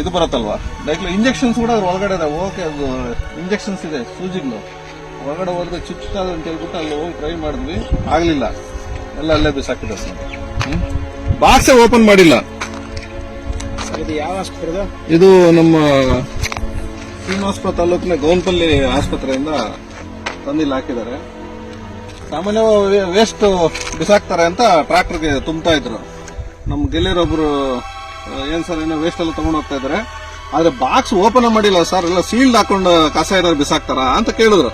ಇದು ಬರುತ್ತಲ್ವಾ ಡೈಕ್ಲೋ ಇಂಜೆಕ್ಷನ್ಸ್ ಕೂಡ ಅದ್ರ ಒಳಗಡೆ ಇದೆ. ಓಕೆ, ಅದು ಇಂಜೆಕ್ಷನ್ಸ್ ಇದೆ, ಸೂಜಿಗಳು ಒಳಗಡೆ ಹೋದ್ರೆ ಚುಚ್ಚುತ್ತದೆ ಅಂತ ಹೇಳ್ಬಿಟ್ಟು ಅಲ್ಲಿ ಹೋಗಿ ಟ್ರೈ ಮಾಡಿದ್ವಿ, ಆಗ್ಲಿಲ್ಲ, ಎಲ್ಲ ಅಲ್ಲೇ ಬಿಸಾಕಿದೆ ಸರ್. ಬಾಕ್ಸೇ ಓಪನ್ ಮಾಡಿಲ್ಲ. ಇದು ಯಾವ ಆಸ್ಪತ್ರೆ? ಇದು ನಮ್ಮ ಶ್ರೀನಿವಾಸಪುರ ತಾಲೂಕಿನ ಗೌನ್ಪಲ್ಲಿ ಆಸ್ಪತ್ರೆಯಿಂದ ತಂದಿಲ್ಲಿ ಹಾಕಿದ್ದಾರೆ. ಸಾಮಾನ್ಯವಾಗಿ ವೇಸ್ಟ್ ಬಿಸಾಕ್ತಾರೆ ಅಂತ ಟ್ರಾಕ್ಟರ್ಗೆ ತುಂಬ್ತಾ ಇದ್ರು. ನಮ್ ಗೆಳೆಯರೊಬ್ರು ಏನ್ ಸರ್ ಏನೋ ವೇಸ್ಟ್ ಎಲ್ಲ ತಗೊಂಡು ಹೋಗ್ತಾ ಇದಾರೆ, ಆದ್ರೆ ಬಾಕ್ಸ್ ಓಪನ್ ಮಾಡಿಲ್ಲ ಸರ್, ಎಲ್ಲ ಸೀಲ್ಡ್ ಹಾಕೊಂಡು ಕಸ ಏನಾದ್ರು ಬಿಸಾಕ್ತಾರ ಅಂತ ಕೇಳಿದ್ರು.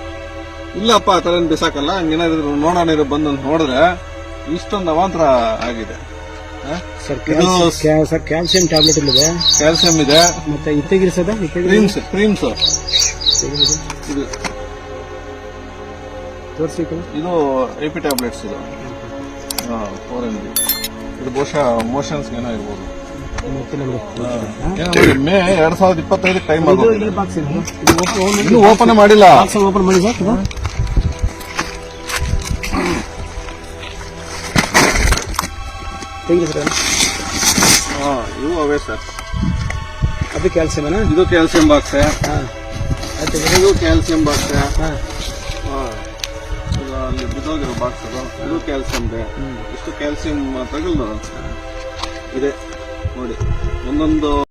ಇಲ್ಲಪ್ಪ ಆ ತರ ಏನ್ ಬಿಸಾಕಲ್ಲ, ಹಂಗೇನಾದ್ರು ನೋಡೋಣ ಬಂದು ನೋಡಿದ್ರೆ ಇಷ್ಟೊಂದು ಅವಾಂತರ ಆಗಿದೆ. ಸರ್ ಕ್ಯಾಲ್ಸಿಯಂ ಟ್ಯಾಬ್ಲೆಟ್ ಇದೆ, ಕ್ಯಾಲ್ಸಿಯಂ ಇದೆ, ಮತ್ತೆ ಇತ್ತೆಗಿರಿಸದ ಕ್ರೀಮ್ಸ್ ಇದು ತೋರಿಸಿ. ಇದು ಎಪಿ ಟ್ಯಾಬ್ಲೆಟ್ಸ್ ಇದು 4 mg. ಇದು ಬಹುಶಃ ಮೋಷನ್ಸ್ ಏನೋ ಇರ್ಬೋದು. ಮೇ 2025 ಟೈಮ್ ಆಗೋದು. ಇನ್ನು ಓಪನ್ ಮಾಡಿಲ್ಲ. ಓಪನ್ ಮಾಡಿ ಸರ್. ಇವು ಅವೇ ಸರ್. ಅದು ಕ್ಯಾಲ್ಸಿಯಂ. ಇದು ಕ್ಯಾಲ್ಸಿಯಂ ಬಾಕ್ಸ್, ಇದು ಕ್ಯಾಲ್ಸಿಯಂ ಬಾಕ್ಸ್, ಅಲ್ಲಿ ಬಿದ್ದೋಗಿರೋ ಬಾಕ್ಸ್ ಅದು, ಇದು ಕ್ಯಾಲ್ಸಿಯಂ ಇದೆ. ಇಷ್ಟು ಕ್ಯಾಲ್ಸಿಯಂ ತಗಲ್ದು ಇದೆ ನೋಡಿ, ಒಂದೊಂದು